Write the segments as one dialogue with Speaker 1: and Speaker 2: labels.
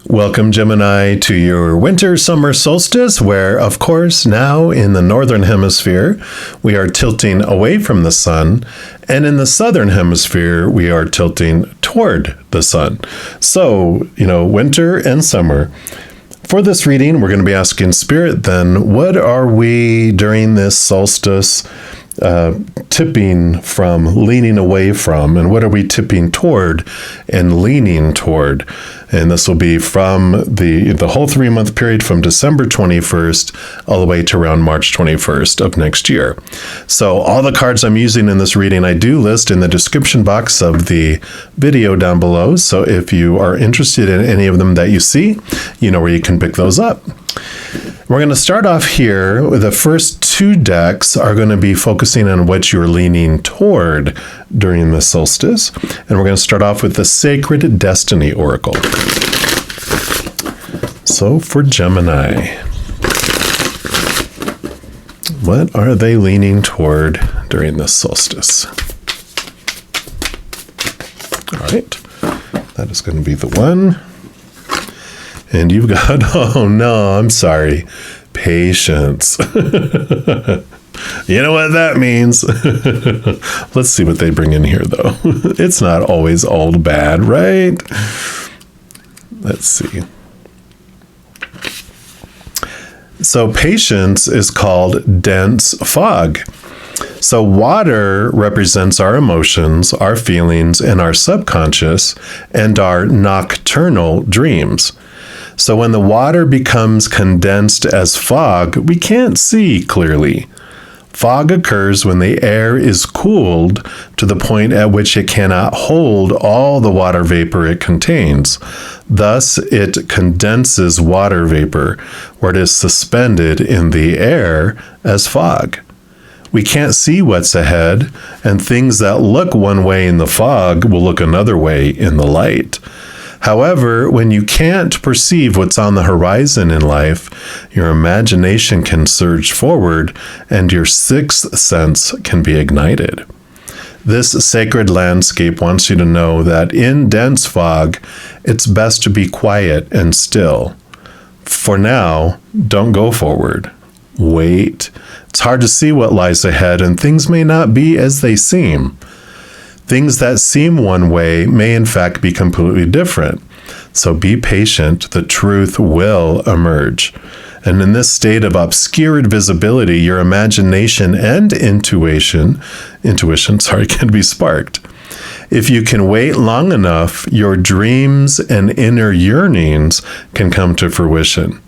Speaker 1: Welcome, Gemini, to your winter-summer solstice, where, of course, now in the northern hemisphere, we are tilting away from the sun, and in the southern hemisphere, we are tilting toward the sun. So, winter and summer. For this reading, we're going to be asking Spirit then, what are we during this solstice tipping from, leaning away from, and what are we tipping toward and leaning toward? And this will be from the whole 3-month period from December 21st all the way to around March 21st of next year. So all the cards I'm using in this reading, I do list in the description box of the video down below. So if you are interested in any of them that you see, you know where you can pick those up. We're going to start off here. The first 2 decks are going to be focusing on what you're leaning toward during the solstice. And we're going to start off with the Sacred Destiny Oracle. So for Gemini, what are they leaning toward during this solstice? All right, that is going to be the one. And you've got, oh no, I'm sorry, patience. You know what that means. Let's see what they bring in here, though. It's not always all bad, right? Let's see. So patience is called dense fog. So water represents our emotions, our feelings, and our subconscious, and our nocturnal dreams. So when the water becomes condensed as fog, we can't see clearly. Fog occurs when the air is cooled to the point at which it cannot hold all the water vapor it contains. Thus, it condenses water vapor, where it is suspended in the air as fog. We can't see what's ahead, and things that look one way in the fog will look another way in the light. However, when you can't perceive what's on the horizon in life, your imagination can surge forward and your sixth sense can be ignited. This sacred landscape wants you to know that in dense fog, it's best to be quiet and still. For now, don't go forward. Wait. It's hard to see what lies ahead, and things may not be as they seem. Things that seem one way may in fact be completely different. So be patient, the truth will emerge. And in this state of obscured visibility, your imagination and intuition can be sparked. If you can wait long enough, your dreams and inner yearnings can come to fruition.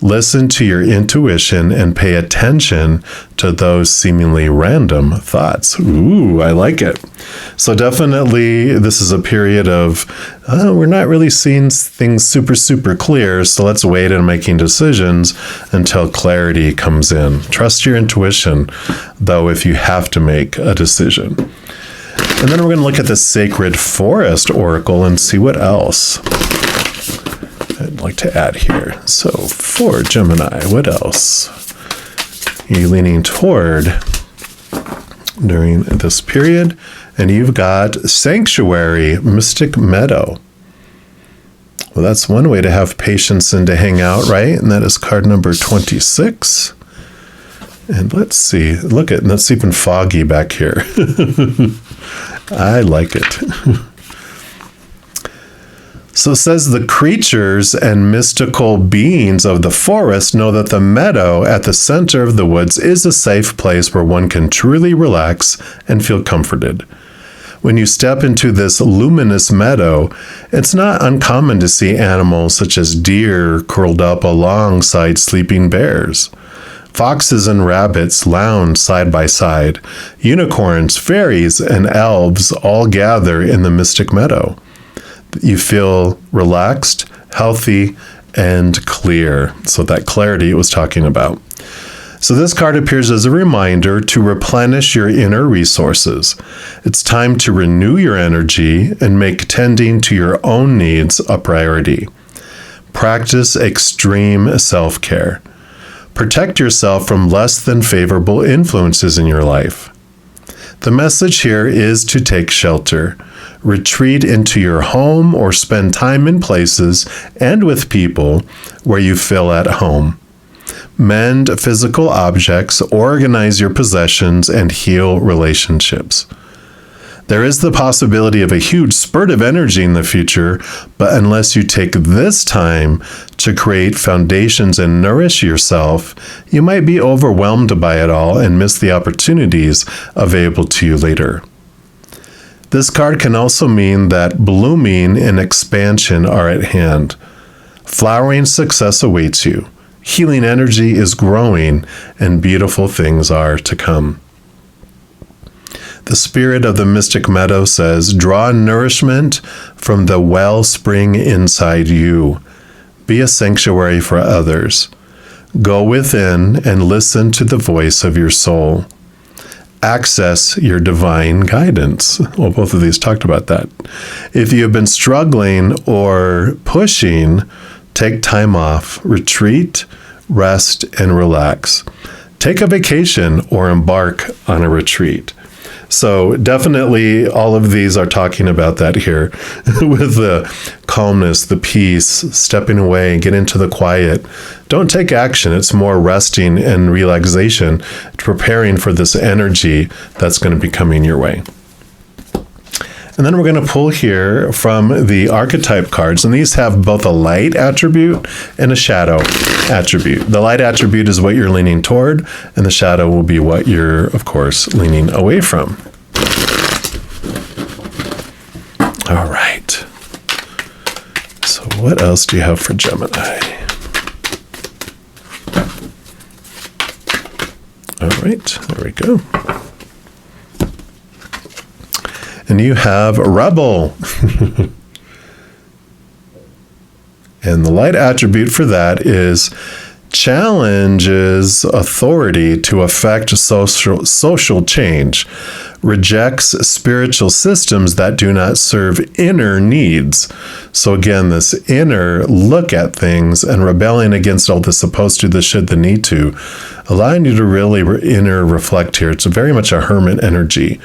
Speaker 1: Listen to your intuition and pay attention to those seemingly random thoughts. Ooh, I like it. So definitely this is a period of, we're not really seeing things super clear, so let's wait on making decisions until clarity comes in. Trust your intuition, though, if you have to make a decision. And then we're going to look at the Sacred Forest Oracle and see what else I'd like to add here. So for Gemini, what else are you leaning toward during this period? And you've got Sanctuary, Mystic Meadow. Well, that's one way to have patience and to hang out, right? And that is card number 26. And let's see, that's even foggy back here. I like it. So it says the creatures and mystical beings of the forest know that the meadow at the center of the woods is a safe place where one can truly relax and feel comforted. When you step into this luminous meadow, it's not uncommon to see animals such as deer curled up alongside sleeping bears. Foxes and rabbits lounge side by side. Unicorns, fairies, and elves all gather in the mystic meadow. You feel relaxed, healthy, and clear. So that clarity it was talking about. So this card appears as a reminder to replenish your inner resources. It's time to renew your energy and make tending to your own needs a priority. Practice extreme self-care. Protect yourself from less than favorable influences in your life. The message here is to take shelter. Retreat into your home or spend time in places and with people where you feel at home. Mend physical objects, organize your possessions, and heal relationships. There is the possibility of a huge spurt of energy in the future, but unless you take this time to create foundations and nourish yourself, you might be overwhelmed by it all and miss the opportunities available to you later. This card can also mean that blooming and expansion are at hand. Flowering success awaits you. Healing energy is growing, and beautiful things are to come. The spirit of the mystic meadow says, draw nourishment from the wellspring inside you. Be a sanctuary for others. Go within and listen to the voice of your soul. Access your divine guidance. Well, both of these talked about that. If you have been struggling or pushing, take time off, retreat, rest, and relax. Take a vacation or embark on a retreat. So definitely all of these are talking about that here with the calmness, the peace, stepping away, get into the quiet. Don't take action. It's more resting and relaxation, preparing for this energy that's going to be coming your way. And then we're going to pull here from the archetype cards, and these have both a light attribute and a shadow attribute. The light attribute is what you're leaning toward, and the shadow will be what you're, of course, leaning away from. All right. So what else do you have for Gemini? All right, there we go. And you have Rebel. And the light attribute for that is challenges authority to affect social change, rejects spiritual systems that do not serve inner needs. So again, this inner look at things and rebelling against all the supposed to, the should, the need to, allowing you to really inner reflect here. It's very much a hermit energy.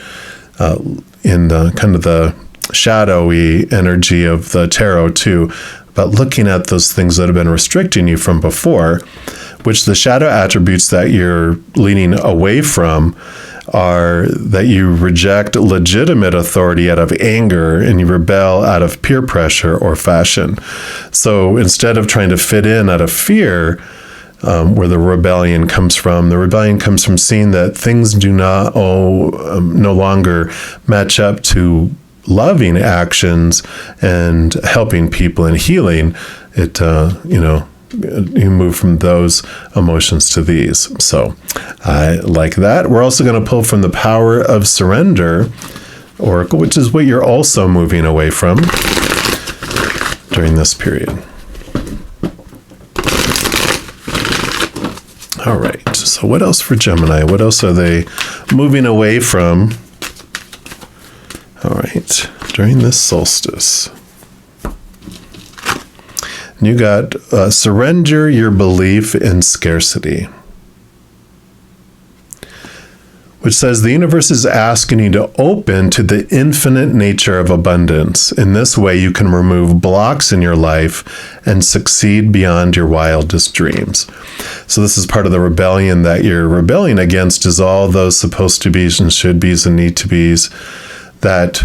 Speaker 1: In the kind of the shadowy energy of the tarot too, but looking at those things that have been restricting you from before, which the shadow attributes that you're leaning away from are that you reject legitimate authority out of anger and you rebel out of peer pressure or fashion. So instead of trying to fit in out of fear, where the rebellion comes from seeing that things do not no longer match up to loving actions and helping people and healing. It you move from those emotions to these. So I like that. We're also going to pull from the power of surrender oracle, which is what you're also moving away from during this period. All right, so what else for Gemini? What else are they moving away from? All right, during this solstice. You got surrender your belief in scarcity, which says the universe is asking you to open to the infinite nature of abundance. In this way, you can remove blocks in your life and succeed beyond your wildest dreams. So this is part of the rebellion that you're rebelling against, is all those supposed to be's and should be's and need to be's, that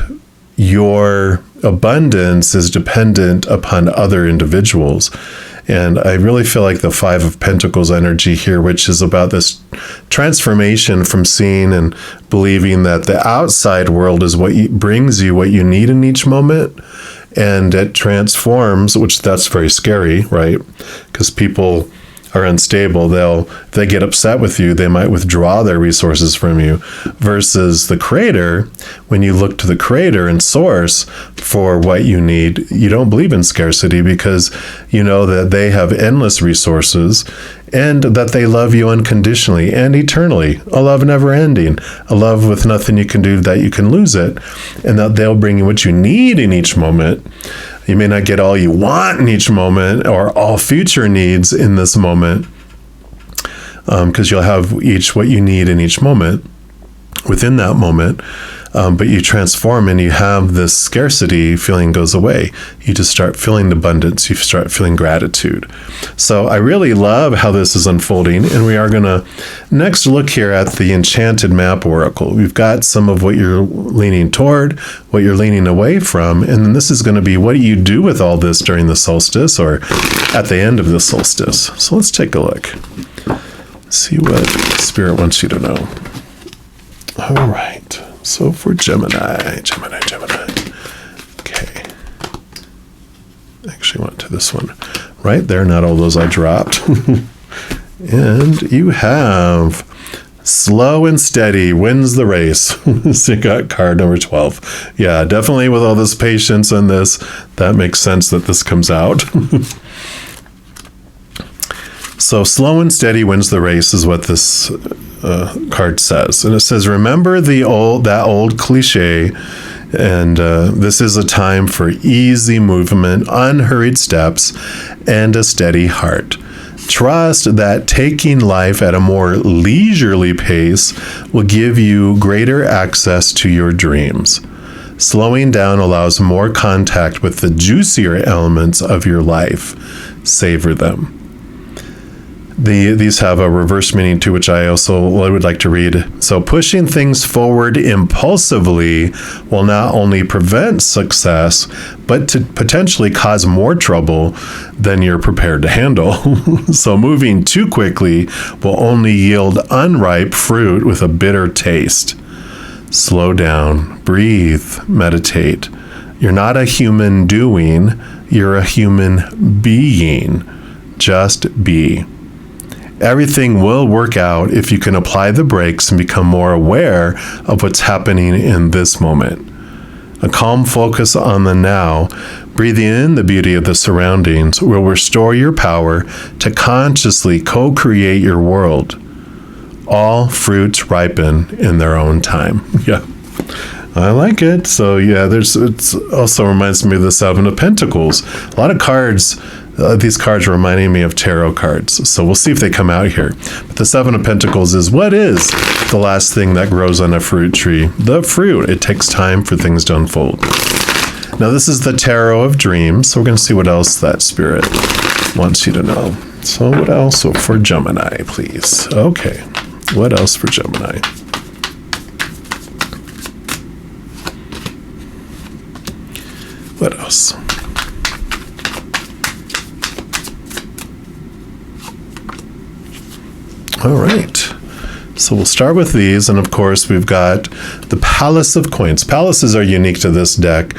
Speaker 1: your abundance is dependent upon other individuals. And I really feel like the Five of Pentacles energy here, which is about this transformation from seeing and believing that the outside world is what brings you what you need in each moment. And it transforms, which that's very scary, right? Because people are unstable. If they get upset with you, they might withdraw their resources from you, versus the creator. When you look to the creator and source for what you need, you don't believe in scarcity because you know that they have endless resources and that they love you unconditionally and eternally, a love never ending, a love with nothing you can do that you can lose it, and that they'll bring you what you need in each moment. You may not get all you want in each moment or all future needs in this moment, because you'll have each what you need in each moment. within that moment. But you transform and you have this scarcity feeling goes away. You just start feeling abundance. You start feeling gratitude. So I really love how this is unfolding. And we are going to next look here at the Enchanted Map Oracle. We've got some of what you're leaning toward, what you're leaning away from. And then this is going to be what do you do with all this during the solstice or at the end of the solstice. So let's take a look. See what Spirit wants you to know. All right. So for Gemini. Okay. Actually went to this one right there, not all those I dropped. And you have slow and steady wins the race. So you got card number 12. Yeah, definitely with all this patience and this, that makes sense that this comes out. So slow and steady wins the race is what this card says. And it says, remember that old cliche, and this is a time for easy movement, unhurried steps, and a steady heart. Trust that taking life at a more leisurely pace will give you greater access to your dreams. Slowing down allows more contact with the juicier elements of your life. Savor them. These have a reverse meaning too, which I would like to read. So pushing things forward impulsively will not only prevent success, but to potentially cause more trouble than you're prepared to handle. So moving too quickly will only yield unripe fruit with a bitter taste. Slow down, breathe, meditate. You're not a human doing, you're a human being. Just be. Everything will work out if you can apply the brakes and become more aware of what's happening in this moment. A calm focus on the now, breathing in the beauty of the surroundings, will restore your power to consciously co-create your world. All fruits ripen in their own time. Yeah, I like it. So yeah, it also reminds me of the Seven of Pentacles. A lot of cards. These cards are reminding me of tarot cards. So we'll see if they come out here. But the Seven of Pentacles is what is the last thing that grows on a fruit tree? The fruit. It takes time for things to unfold. Now this is the Tarot of Dreams. So we're going to see what else that Spirit wants you to know. So what else? So for Gemini, please. Okay. What else for Gemini? What else? All right, so we'll start with these, and of course we've got the Palace of Coins. Palaces are unique to this deck,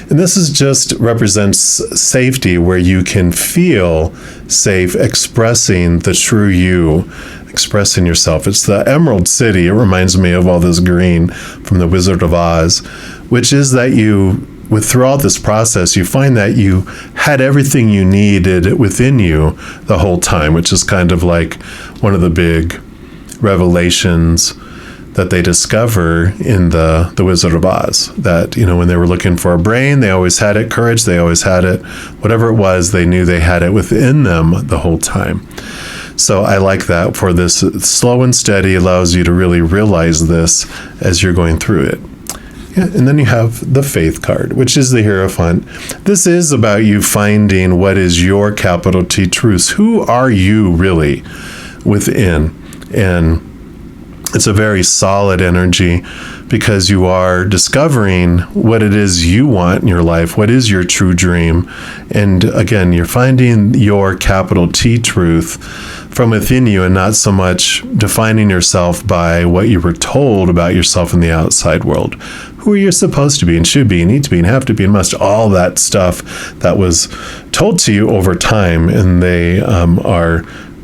Speaker 1: and this is just represents safety, where you can feel safe expressing the true you, expressing yourself. It's the Emerald City. It reminds me of all this green from the Wizard of Oz, which is that throughout this process, you find that you had everything you needed within you the whole time, which is kind of like one of the big revelations that they discover in the Wizard of Oz. That, when they were looking for a brain, they always had it. Courage, they always had it. Whatever it was, they knew they had it within them the whole time. So I like that. For this, slow and steady allows you to really realize this as you're going through it. Yeah, and then you have the Faith card, which is the Hierophant. This is about you finding what is your capital T truth. Who are you really within? And it's a very solid energy because you are discovering what it is you want in your life. What is your true dream? And again, you're finding your capital T truth from within you and not so much defining yourself by what you were told about yourself in the outside world. Who are you supposed to be and should be and need to be and have to be and must, all that stuff that was told to you over time. And they are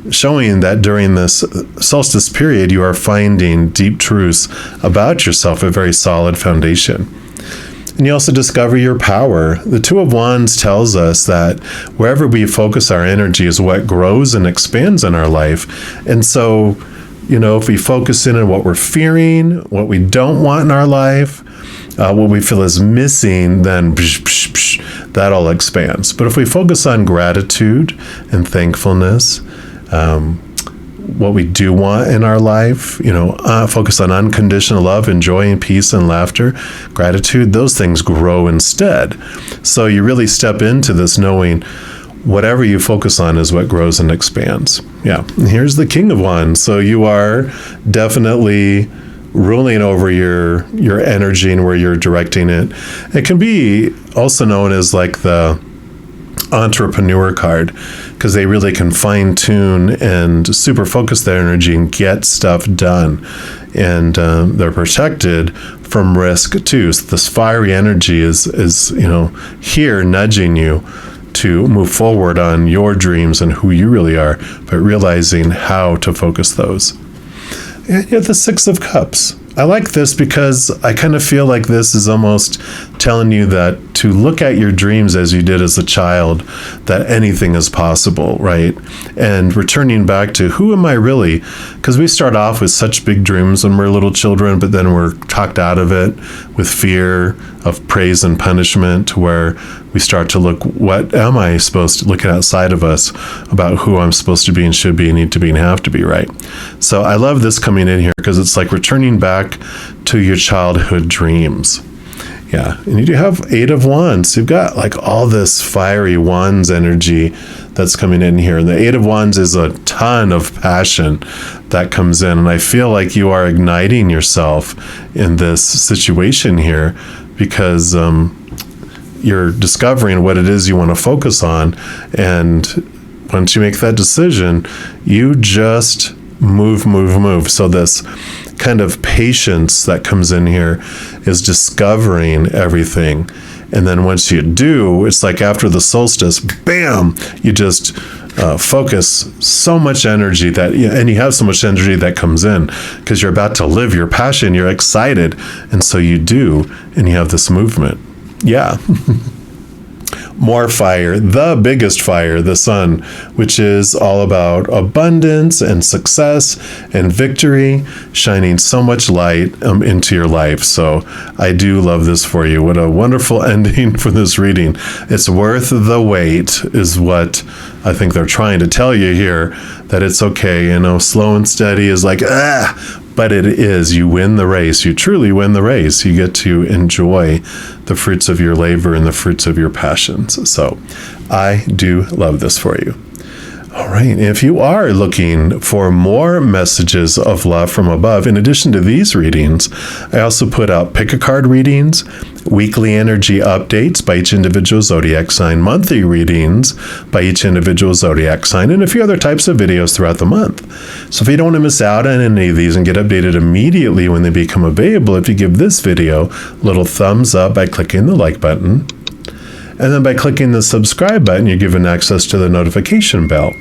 Speaker 1: showing that during this solstice period, you are finding deep truths about yourself, a very solid foundation. And you also discover your power. The Two of Wands tells us that wherever we focus our energy is what grows and expands in our life. And so, if we focus in on what we're fearing, what we don't want in our life, what we feel is missing, then that all expands. But if we focus on gratitude and thankfulness, what we do want in our life, focus on unconditional love and joy and peace and laughter, gratitude, those things grow instead. So you really step into this knowing whatever you focus on is what grows and expands. Yeah. And here's the King of Wands. So you are definitely ruling over your energy and where you're directing it. It can be also known as like the entrepreneur card, because they really can fine tune and super focus their energy and get stuff done. And they're protected from risk too. So this fiery energy is here nudging you to move forward on your dreams and who you really are, but realizing how to focus those. And you have the Six of Cups. I like this because I kind of feel like this is almost telling you that to look at your dreams as you did as a child, that anything is possible, right? And returning back to who am I really? Because we start off with such big dreams when we're little children, but then we're talked out of it with fear of praise and punishment, where we start to look, what am I supposed to look outside of us about who I'm supposed to be and should be and need to be and have to be, right? So I love this coming in here because it's like returning back to your childhood dreams. Yeah, and you do have Eight of Wands. You've got like all this fiery wands energy that's coming in here. And the Eight of Wands is a ton of passion that comes in. And I feel like you are igniting yourself in this situation here because you're discovering what it is you want to focus on. And once you make that decision, you just move. So this kind of patience that comes in here is discovering everything. And then once you do, it's like after the solstice, bam, you just focus so much energy and you have so much energy that comes in because you're about to live your passion, you're excited. And so you do, and you have this movement. Yeah. More fire, the biggest fire, the sun, which is all about abundance and success and victory, shining so much light into your life. So I do love this for you. What a wonderful ending for this reading. It's worth the wait is what I think they're trying to tell you here, that it's okay. Slow and steady is like, but it is. You win the race. You truly win the race. You get to enjoy the fruits of your labor and the fruits of your passions. So I do love this for you. All right. If you are looking for more messages of love from above, in addition to these readings, I also put out pick a card readings, weekly energy updates by each individual zodiac sign, monthly readings by each individual zodiac sign, and a few other types of videos throughout the month. So if you don't want to miss out on any of these and get updated immediately when they become available, if you give this video a little thumbs up by clicking the like button, and then by clicking the subscribe button, you're given access to the notification bell.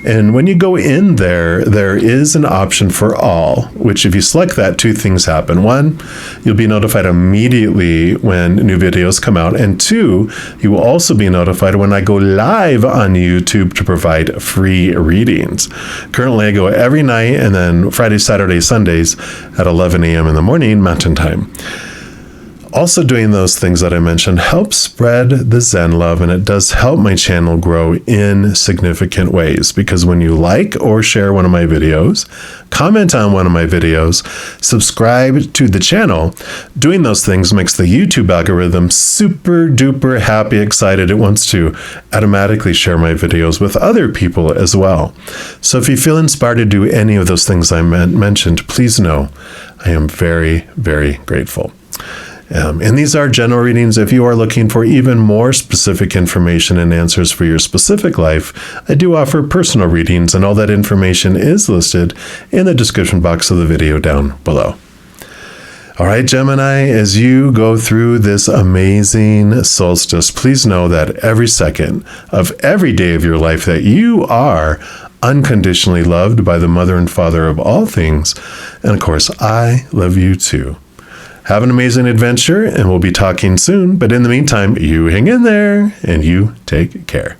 Speaker 1: And when you go in there, there is an option for all, which if you select that, two things happen. One, you'll be notified immediately when new videos come out. And two, you will also be notified when I go live on YouTube to provide free readings. Currently, I go every night and then Friday, Saturday, Sundays at 11 a.m. in the morning, Mountain Time. Also doing those things that I mentioned helps spread the Zen love, and it does help my channel grow in significant ways, because when you like or share one of my videos, comment on one of my videos, subscribe to the channel, doing those things makes the YouTube algorithm super duper happy, excited. It wants to automatically share my videos with other people as well. So if you feel inspired to do any of those things I mentioned, please know I am very, very grateful. And these are general readings. If you are looking for even more specific information and answers for your specific life, I do offer personal readings, and all that information is listed in the description box of the video down below. All right, Gemini, as you go through this amazing solstice, please know that every second of every day of your life that you are unconditionally loved by the Mother and Father of all things. And of course, I love you too. Have an amazing adventure, and we'll be talking soon. But in the meantime, you hang in there and you take care.